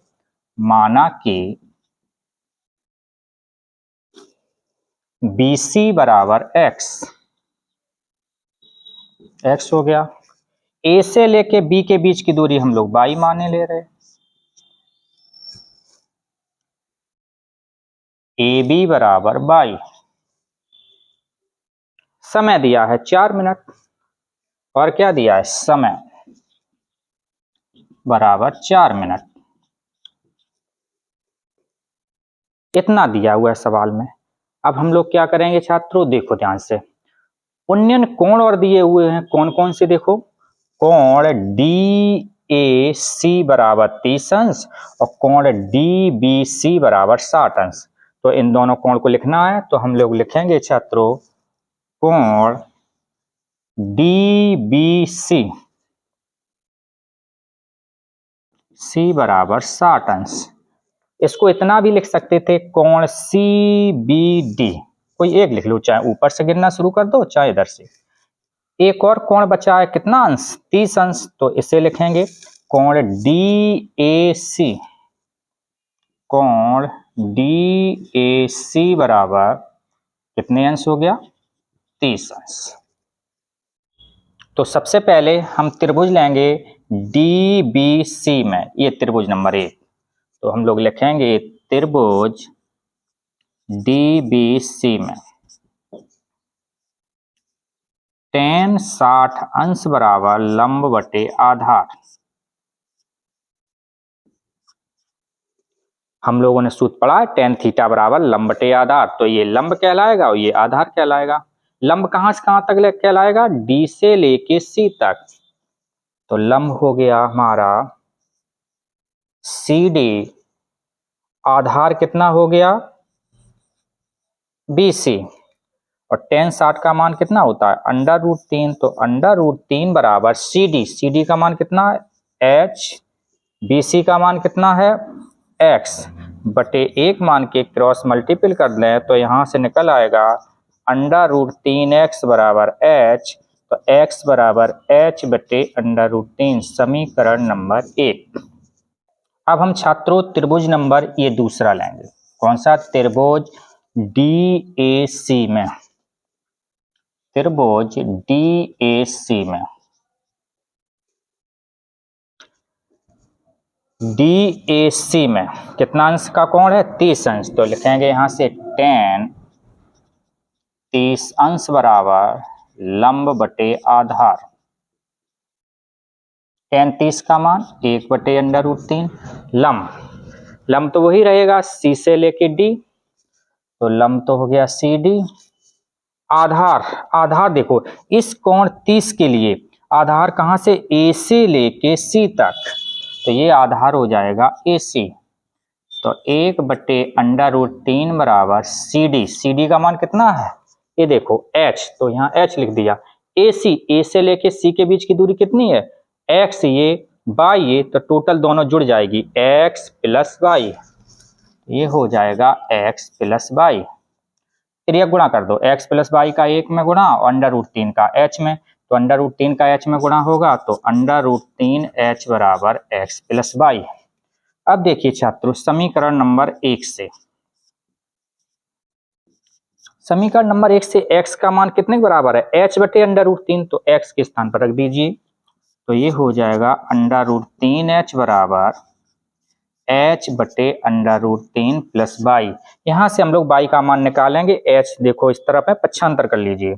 माना कि BC बराबर x हो गया। A से लेके B के बीच की दूरी हम लोग y माने ले रहे हैं। AB बराबर y, समय दिया है 4 मिनट, और क्या दिया है? समय बराबर 4 मिनट। इतना दिया हुआ है सवाल में। अब हम लोग क्या करेंगे छात्रों? देखो ध्यान से, उन्नयन कोण और दिए हुए हैं, कौन कौन से? देखो, कोण DAC बराबर 30 अंश और कोण DBC बराबर 60 अंश। तो इन दोनों कोण को लिखना है, तो हम लोग लिखेंगे छात्रों कोण DBC बराबर 60 अंश। इसको इतना भी लिख सकते थे, कोण CBD, कोई एक लिख लो, चाहे ऊपर से गिनना शुरू कर दो चाहे इधर से। एक और कोण बचा है, कितना अंश? 30 अंश। तो इसे लिखेंगे कोण DAC, कोण DAC बराबर कितने अंश हो गया? 30 अंश। तो सबसे पहले हम त्रिभुज लेंगे DBC में, ये त्रिभुज नंबर 1। तो हम लोग लिखेंगे त्रिभुज DBC में tan 60 अंश बराबर लंब बटे आधार। हम लोगों ने सूत्र पढ़ा है tan थीटा बराबर लंब बटे आधार। तो ये लंब कहलाएगा और ये आधार कहलाएगा। लंब कहां से कहां तक कहलाएगा? D से लेके C तक। तो लंब हो गया हमारा CD, आधार कितना हो गया? BC, और tan 60 का मान कितना होता है? √3। तो √3 बराबर CD का मान कितना है? H, BC का मान कितना है? X बटे 1 मान के क्रॉस मल्टीपल कर लें तो यहां से निकल आएगा √3x बराबर H तो x बराबर h बटे √3 समीकरण नंबर 1। अब हम छात्रों त्रिभुज नंबर ये दूसरा लेंगे। कौन सा? त्रिभुज DAC में, त्रिभुज DAC में, DAC में कितना अंश का कोण है? 30 अंश। तो लिखेंगे यहां से tan 30 अंश बराबर लंब बटे आधार। tan 30 का मान 1 बटे √3। लंब तो वही रहेगा C से लेके D, तो लंब तो हो गया CD। आधार देखो इस कोण 30 के लिए आधार कहां से? A से लेके C तक, तो ये आधार हो जाएगा AC। तो 1 बटे √3 बराबर CD का मान कितना है? ये देखो H, तो यहाँ H लिख दिया। AC, A से लेके C के बीच की दूरी कितनी है? X ये बाई ये, तो टोटल दोनों जुड़ जाएगी X प्लस वाई, ये हो जाएगा X प्लस वाई। फिर ये गुणा कर दो, x प्लस वाई का 1 में गुणा और √3 का h में, तो √3 का h में गुणा होगा तो √3h बराबर x प्लस वाई। अब देखिए छात्रों समीकरण नंबर 1 से, समीकरण नंबर 1 से x का मान कितने के बराबर है? h बटे √3, तो x के स्थान पर रख दीजिए, तो ये हो जाएगा √3h बराबर h बटे √3 प्लस वाई। यहाँ से हम लोग वाई का मान निकालेंगे, h देखो इस तरफ है, पक्षांतर कर लीजिए,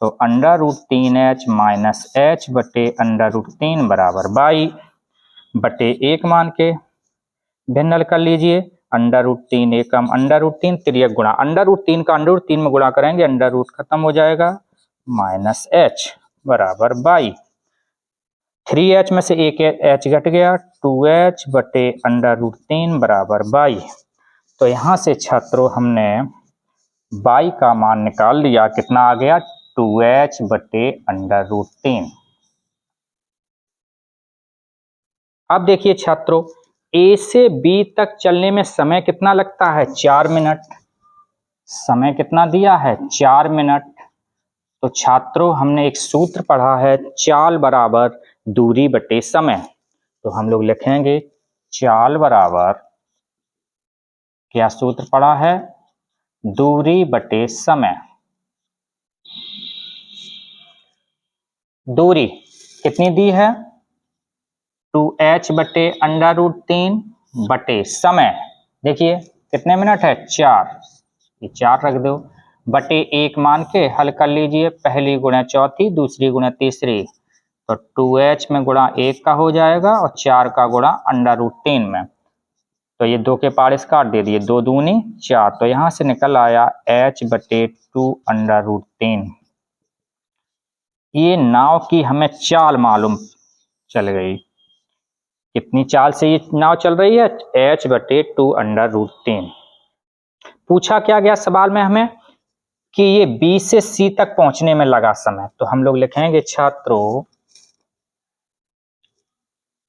तो √3h माइनस h बटे √3 बराबर वाई बटे 1 मान के भिन्न कर लीजिए, √3 एकम √3 तिर्यक गुणा √3 का √3 में गुणा करेंगे, अंडर रूट खत्म हो जाएगा, माइनस h बराबर वाई। 3h में से एक h घट गया, 2h बटे √3 बराबर वाई। तो यहाँ से छात्रों हमने वाई का मान निकाल लिया, कितना आ गया? 2h बटे √3। अब देखिए छात्रों A से B तक चलने में समय कितना लगता है? 4 मिनट। समय कितना दिया है? 4 मिनट। तो छात्रों हमने एक सूत्र पढ़ा है, चाल बराबर दूरी बटे समय। तो हम लोग लिखेंगे चाल बराबर, क्या सूत्र पढ़ा है? दूरी बटे समय। दूरी कितनी दी है? 2h बटे √3 बटे समय, देखिए कितने मिनट है? 4, ये 4 रख दो, बटे 1 मान के हल कर लीजिए, पहली गुणा चौथी, दूसरी गुणा तीसरी, तो 2h में गुणा 1 का हो जाएगा और 4 का गुणा √3 में, तो ये 2 के पारिश काट दे दिए, 2 दूनी 4, तो यहाँ से निकल आया h बटे 2 √3। ये नाव की हमें चाल मालूम चल गई, कितनी चाल से ये नाव चल रही है? h बटे 2 √3। पूछा क्या गया सवाल में हमें कि ये B से C तक पहुंचने में लगा समय, तो हम लोग लिखेंगे छात्रों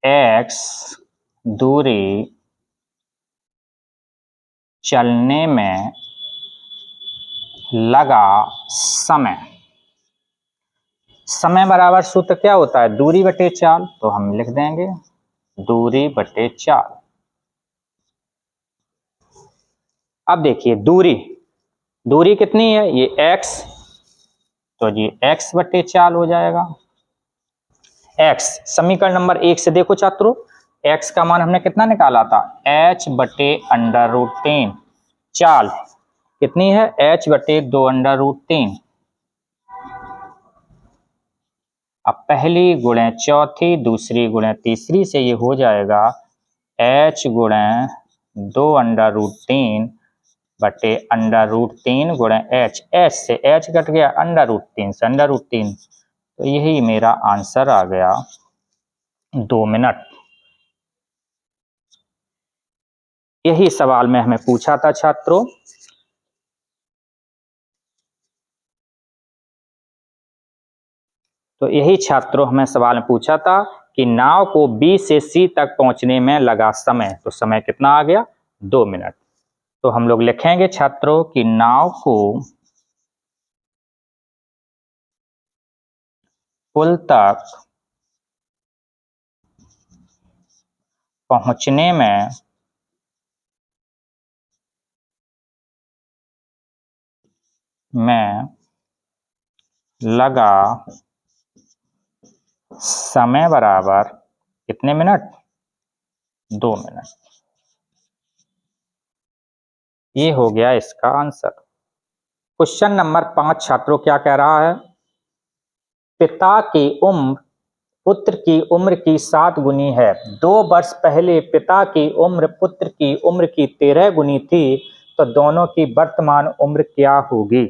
x दूरी चलने में लगा समय। समय बराबर सूत्र क्या होता है? दूरी बटे चाल, तो हम लिख देंगे दूरी बटे चाल। अब देखिए दूरी कितनी है? ये x, तो ये x बटे चाल हो जाएगा। x समीकरण नंबर 1 से देखो छात्रों, x का मान हमने कितना निकाला था? h बटे √3। चाल कितनी है? h बटे 2 √3। अब पहली गुणे चौथी, दूसरी गुणे तीसरी से ये हो जाएगा h गुणे 2 √3 बटे √3 गुणे h से h कट गया, √3 से √3, तो यही मेरा आंसर आ गया 2 मिनट। यही सवाल में हमें पूछा था छात्रों। तो यही छात्रों हमें सवाल में पूछा था कि नाव को B से C तक पहुंचने में लगा समय, तो समय कितना आ गया? 2 मिनट। तो हम लोग लिखेंगे छात्रों कि नाव को पुल तक पहुंचने में लगा समय बराबर कितने मिनट? 2 मिनट। ये हो गया इसका आंसर। क्वेश्चन नंबर 5 छात्रों क्या कह रहा है? पिता की उम्र पुत्र की उम्र की 7 गुनी है। 2 वर्ष पहले पिता की उम्र पुत्र की उम्र की 13 गुनी थी, तो दोनों की वर्तमान उम्र क्या होगी?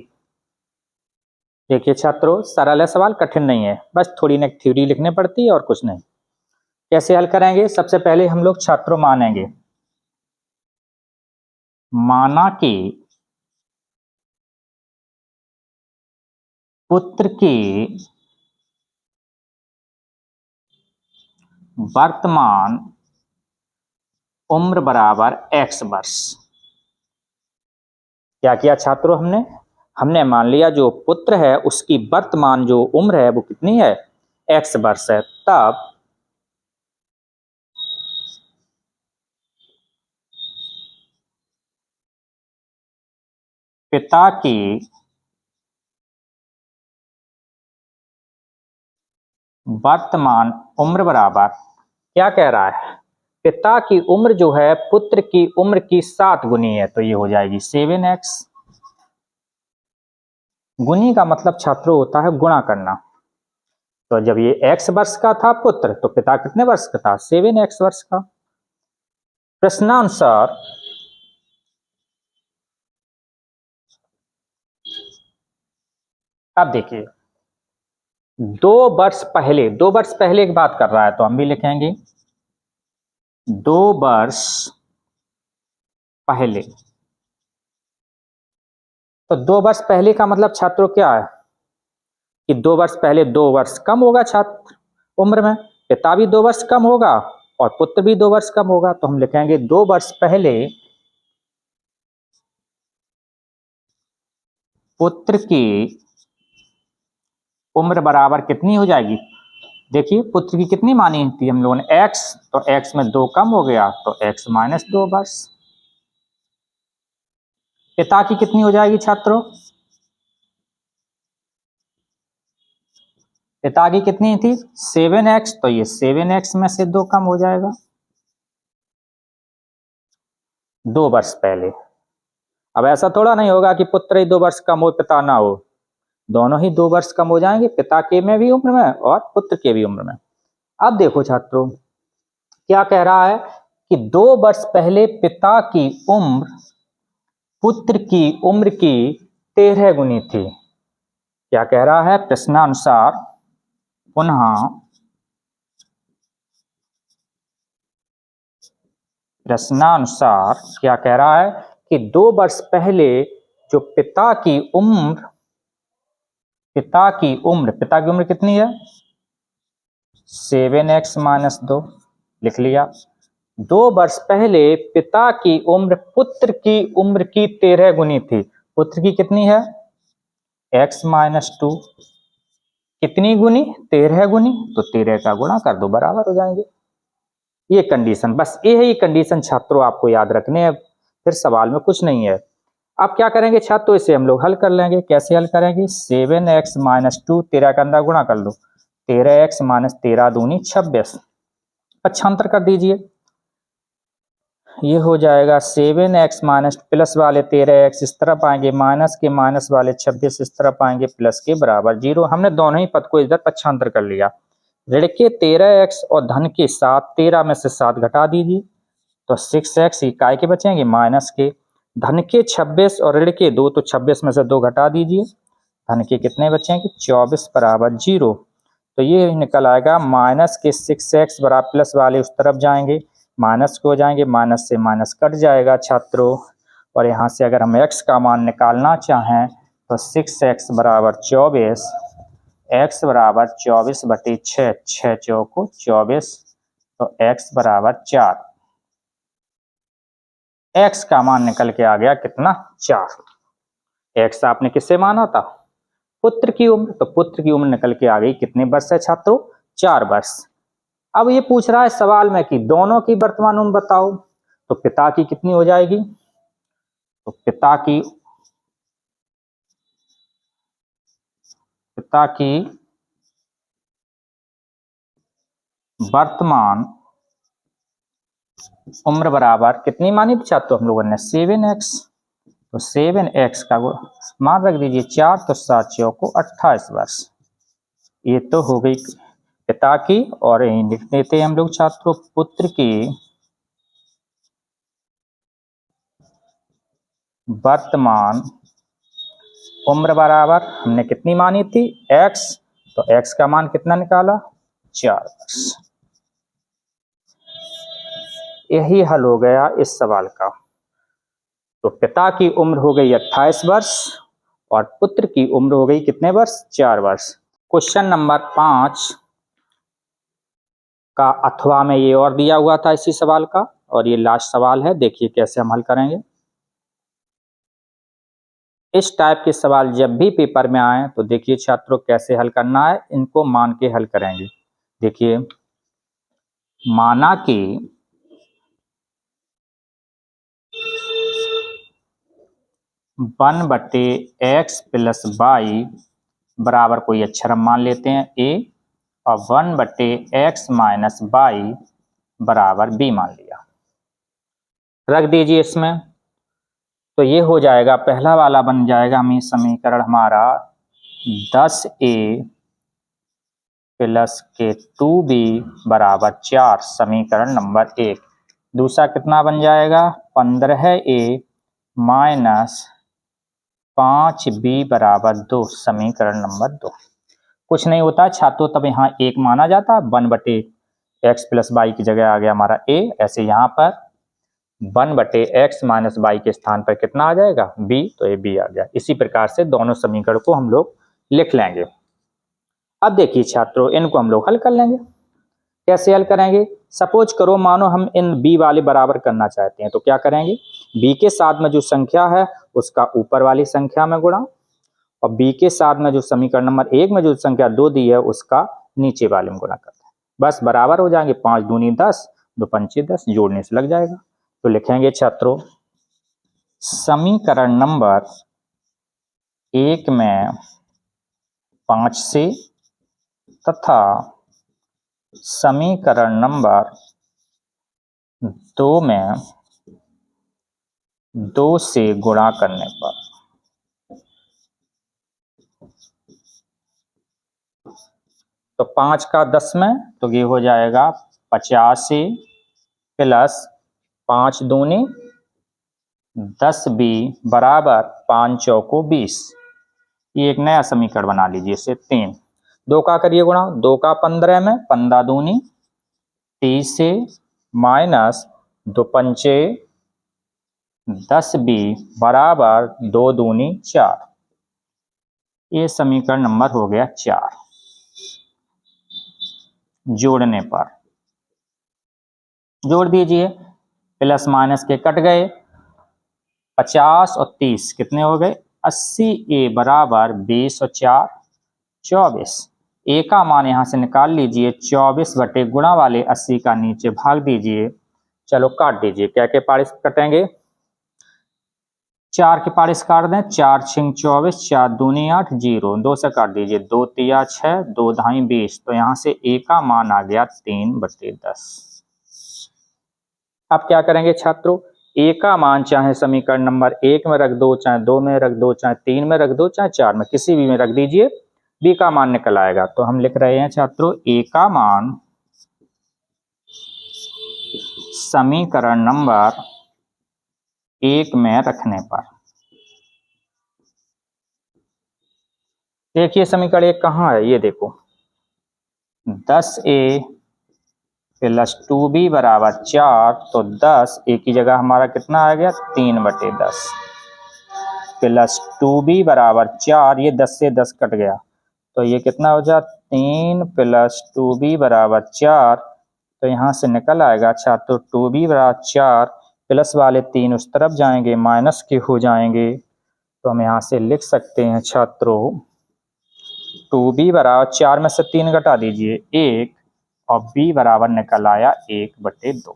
देखिए छात्रों, सरल है सवाल, कठिन नहीं है, बस थोड़ी ना थ्योरी लिखने पड़ती है और कुछ नहीं। कैसे हल करेंगे? सबसे पहले हम लोग छात्रों मानेंगे, माना कि पुत्र की वर्तमान उम्र बराबर x वर्ष। क्या किया छात्रों? हमने मान लिया जो पुत्र है उसकी वर्तमान जो उम्र है वो कितनी है? x वर्ष है। तब पिता की वर्तमान उम्र बराबर क्या कह रहा है? पिता की उम्र जो है पुत्र की उम्र की 7 गुनी है, तो ये हो जाएगी 7x। गुनी का मतलब छात्रों होता है गुणा करना। तो जब ये x वर्ष का था पुत्र, तो पिता कितने वर्ष का था? 7x वर्ष का। प्रश्नानुसार अब देखिए, 2 वर्ष पहले की बात कर रहा है, तो हम भी लिखेंगे 2 वर्ष पहले। तो 2 वर्ष पहले का मतलब छात्रों क्या है कि 2 वर्ष पहले 2 वर्ष कम होगा छात्र उम्र में, पिता भी 2 वर्ष कम होगा और पुत्र भी 2 वर्ष कम होगा। तो हम लिखेंगे 2 वर्ष पहले पुत्र की उम्र बराबर कितनी हो जाएगी? देखिए पुत्र की कितनी मानी थी हम लोगों ने? x, तो x में 2 कम हो गया तो x माइनस 2 वर्ष। पिता की कितनी हो जाएगी छात्रों? पिता की कितनी थी? 7x, तो ये 7x में से 2 कम हो जाएगा। 2 वर्ष पहले। अब ऐसा थोड़ा नहीं होगा कि पुत्र ही 2 वर्ष कम हो पिता ना हो, दोनों ही 2 वर्ष कम हो जाएंगे, पिता के में भी उम्र में और पुत्र के भी उम्र में। अब देखो छात्रों क्या कह रहा है कि 2 वर्ष पहले पिता की उम्र पुत्र की उम्र की 13 गुनी थी। क्या कह रहा है? प्रश्नानुसार पुनः प्रश्नानुसार क्या कह रहा है कि 2 वर्ष पहले जो पिता की उम्र कितनी है? 7x माइनस 2 लिख लिया। 2 वर्ष पहले पिता की उम्र पुत्र की उम्र की 13 गुनी थी। पुत्र की कितनी है? x minus 2। कितनी गुनी? 13 गुनी, तो 13 का गुणा कर दो, बराबर हो जाएंगे। ये कंडीशन, बस ये है, ये कंडीशन छात्रों आपको याद रखने हैं, फिर सवाल में कुछ नहीं है। अब क्या करेंगे छात्रों? इसे हम लोग हल कर लेंगे। कैसे हल करेंगे? 7x माइनस 2, 13 का अंदर गुणा कर लो, 13x माइनस 13 दूनी 26। पक्षांतर कर दीजिए, ये हो जाएगा 7x माइनस प्लस वाले 13x इस तरफ आएंगे, माइनस के माइनस वाले 26 इस तरफ आएंगे, प्लस के बराबर 0। हमने दोनों ही पद को इधर पक्षांतर कर लिया। ऋण के 13x और धन के 7, 13 में से 7 घटा दीजिए, तो 6x इकाई के बचेंगे, माइनस के धन के 26 और ऋण के 2, तो 26 में से 2 घटा दीजिए, धन के कितने बचेंगे? 24 बराबर 0। तो ये निकल आएगा माइनस के 6x बराबर प्लस वाले उस तरफ जाएंगे, माइनस को हो जाएंगे, माइनस से माइनस कट जाएगा छात्रों। और यहाँ से अगर हम x का मान निकालना चाहें तो 6x बराबर 24, x बराबर 24 बटे 6, 6 चौको 24, तो x बराबर 4। x का मान निकल के आ गया कितना? 4। x आपने किससे माना था? पुत्र की उम्र, तो पुत्र की उम्र निकल के आ गई, कितने वर्ष है छात्रों? 4 वर्ष। अब ये पूछ रहा है सवाल में कि दोनों की वर्तमान उम्र बताओ, तो पिता की कितनी हो जाएगी? तो पिता की वर्तमान उम्र बराबर कितनी मानी थी छात्रों हम लोगों ने? 7x। तो 7x का मान रख दीजिए 4, तो 7 चौको 28 वर्ष। ये तो हो गई पिता की, और लिख देते हैं हम लोग छात्रों पुत्र की वर्तमान उम्र बराबर हमने कितनी मानी थी? x। तो x का मान कितना निकाला? 4 वर्ष। यही हल हो गया इस सवाल का। तो पिता की उम्र हो गई 28 वर्ष और पुत्र की उम्र हो गई कितने वर्ष? 4 वर्ष। क्वेश्चन नंबर 5 का अथवा में ये और दिया हुआ था इसी सवाल का, और ये लास्ट सवाल है, देखिए कैसे हम हल करेंगे। इस टाइप के सवाल जब भी पेपर में आए तो देखिए छात्रों कैसे हल करना है, इनको मान के हल करेंगे। देखिए, माना कि 1/x प्लस y बराबर कोई अक्षर हम मान लेते हैं a, और 1/x माइनस y बराबर b मान लिया। रख दीजिए इसमें, तो ये हो जाएगा, पहला वाला बन जाएगा हमें समीकरण हमारा 10a प्लस के 2b बराबर 4, समीकरण नंबर 1। दूसरा कितना बन जाएगा? 15a माइनस 5b बराबर 2, समीकरण नंबर 2। कुछ नहीं होता छात्रों, तब यहाँ 1 माना जाता, 1/x प्लस y की जगह आ गया हमारा a। ऐसे यहाँ पर 1/x माइनस y के स्थान पर कितना आ जाएगा? b, तो ये b आ गया। इसी प्रकार से दोनों समीकरण को हम लोग लिख लेंगे। अब देखिए छात्रों, इनको हम लोग हल कर लेंगे। कैसे हल करेंगे? सपोज करो, मानो हम इन b वाले बराबर करना चाहते हैं, तो क्या करेंगे? b के साथ में जो संख्या है उसका ऊपर वाली संख्या में गुणा, और b के साथ में जो समीकरण नंबर 1 में जो संख्या 2 दी है उसका नीचे वाले में गुणा करते हैं। बस बराबर हो जाएंगे। 5 दूनी 10, 2 पंचे 10, जोड़ने से लग जाएगा। तो लिखेंगे छात्रों समीकरण नंबर 1 में 5 से तथा समीकरण नंबर 2 में 2 से गुणा करने पर तो 5 का 10 में, तो ये हो जाएगा 85 प्लस 5 दूनी 10b बराबर 5 चौको 20। ये एक नया समीकरण बना लीजिए, इसे 3। 2 का करिए गुणा, 2 का 15 में, 15 दूनी 30 से माइनस 2 पंचे 10b बराबर 2 दूनी 4। ये समीकरण नंबर हो गया 4। जोड़ने पर जोड़ दीजिए, प्लस माइनस के कट गए, 50 और 30 कितने हो गए? 80a बराबर 20 और 4 24। a का मान यहां से निकाल लीजिए, 24 बटे गुणा वाले 80 का नीचे भाग दीजिए। चलो काट दीजिए, क्या क्या पारिश कटेंगे? 4 के पारिश काट दें, 4 छिंग 24, 4 दूनी 8, 0, 2 से काट दीजिए, 2 तिया 6, 2 धाई 20। तो यहां से a का मान आ गया 3/10। अब क्या करेंगे छात्रों? a का मान चाहे समीकरण नंबर 1 में रख दो, चाहे 2 में रख दो, चाहे 3 में रख दो, चाहे 4 में, किसी भी में रख दीजिए, b का मान निकल आएगा। तो हम लिख रहे हैं छात्रों a का मान समीकरण नंबर 1 में रखने पर, देखिए समीकरण 1 कहाँ है, ये देखो, 10a प्लस 2b बराबर 4, तो 10 a की जगह हमारा कितना आ गया? 3/10 प्लस 2b बराबर 4, ये 10 से 10 कट गया, तो ये कितना हो जाए? 3 प्लस 2b बराबर 4। तो यहाँ से निकल आएगा छात्रों 2b बराबर 4, प्लस वाले 3 उस तरफ जाएंगे, माइनस के हो जाएंगे। तो हम यहाँ से लिख सकते हैं छात्रों 2b बराबर 4 में से 3 घटा दीजिए 1 और b बराबर निकल आया 1/2।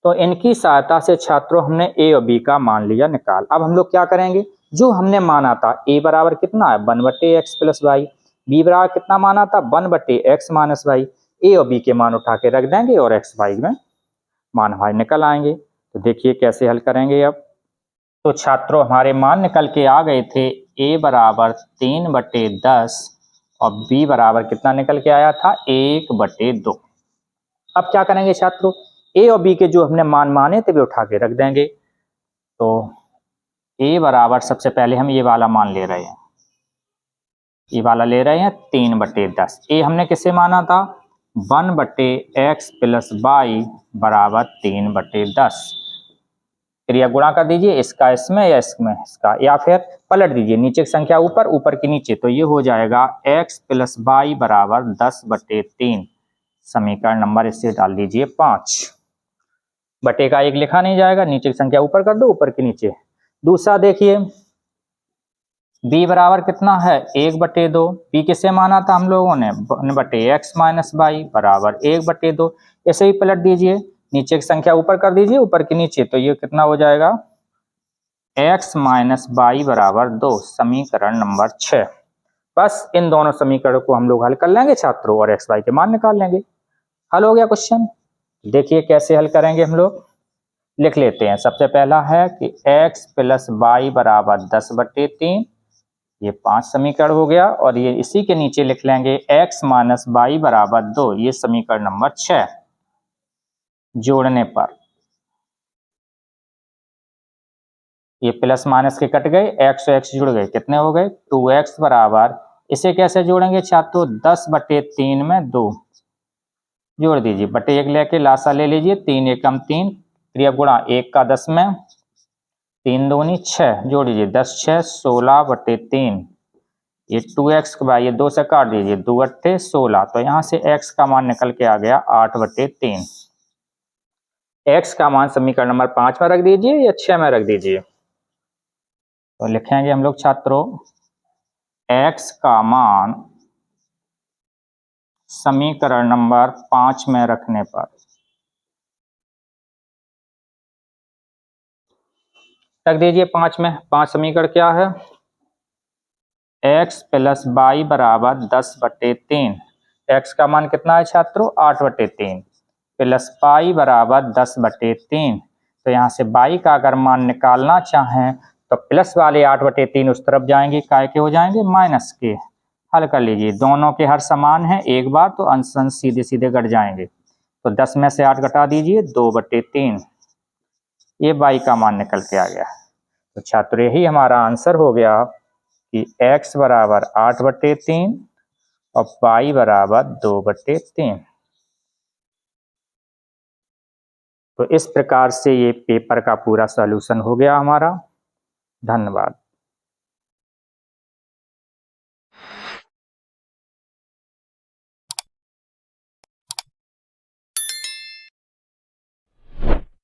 तो इनकी सहायता से छात्रों हमने a और b का मान लिया निकाल। अब हम लोग क्या करेंगे, जो हमने माना था a बराबर कितना है 1/x प्लस वाई, b बराबर कितना माना था 1/x माइनस वाई, a और b के मान उठा के रख देंगे और x वाई में मान हमारे निकल आएंगे। तो देखिए कैसे हल करेंगे अब। तो छात्रों हमारे मान निकल के आ गए थे, a बराबर 3/10 और b बराबर कितना निकल के आया था 1/2। अब क्या करेंगे छात्रों, a और b के जो हमने मान माने थे वे उठा के रख देंगे। तो a बराबर सबसे पहले हम ये वाला मान ले रहे हैं, ये वाला ले रहे हैं 3/10। a हमने किसे माना था 1/x प्लस वाई बराबर 3/10। क्रिया गुणा कर दीजिए, इसका इसमें या इसमें इसका, या फिर पलट दीजिए, नीचे की संख्या ऊपर ऊपर की नीचे, तो ये हो जाएगा x प्लस वाई बराबर 10/3। समीकरण नंबर इससे डाल दीजिए 5। बटे का 1 लिखा नहीं जाएगा, नीचे की संख्या ऊपर कर दो ऊपर के नीचे। दूसरा देखिए b बराबर कितना है 1/2, b किसे माना था हम लोगों ने 1/x माइनस वाई बराबर 1/2। ऐसे ही पलट दीजिए, नीचे की संख्या ऊपर कर दीजिए ऊपर के नीचे, तो ये कितना हो जाएगा x माइनस वाई बराबर 2। समीकरण नंबर 6। बस इन दोनों समीकरणों को हम लोग हल कर लेंगे छात्रों और x वाई के मान निकाल लेंगे। हल हो गया क्वेश्चन। देखिए कैसे हल करेंगे हम लोग, लिख लेते हैं। सबसे पहला है कि x प्लस वाई बराबर 10/3, ये 5 समीकरण हो गया, और ये इसी के नीचे लिख लेंगे x माइनस वाई बराबर 2, ये समीकरण नंबर 6। जोड़ने पर ये प्लस माइनस के कट गए, x और x जुड़ गए, कितने हो गए 2x बराबर, इसे कैसे जोड़ेंगे छात्रों 10/3 में 2 जोड़ दीजिए, बटे 1 लेके लासा ले लीजिए, 3 एकम 3, क्रिया गुणा 1 का 10 में 3 दूनी 6, जोड़ दीजिए 10 6 16/3। ये 2x के बाद ये 2 से काट दीजिए, 2 अट्ठे 16, तो यहाँ से x का मान निकल के आ गया 8/3। x का मान समीकरण नंबर 5 में रख दीजिए या 6 में रख दीजिए, तो लिखेंगे हम लोग छात्रों x का मान समीकरण नंबर 5 में रखने पर रख दीजिए 5 में। 5 समीकरण क्या है, x प्लस वाई बराबर 10/3, x का मान कितना है छात्रों 8/3, प्लस पाई बराबर 10/3। तो यहाँ से बाई का अगर मान निकालना चाहें तो प्लस वाले 8/3 उस तरफ जाएंगे, काय के हो जाएंगे माइनस के। हल कर लीजिए, दोनों के हर समान है, एक बार तो अंश अंश सीधे सीधे घट जाएंगे, तो 10 में से 8 घटा दीजिए 2/3, ये बाई का मान निकल के आ गया। तो छात्र यही हमारा आंसर हो गया कि x बराबर 8/3 और y बराबर 2/3। तो इस प्रकार से ये पेपर का पूरा सॉल्यूशन हो गया हमारा। धन्यवाद।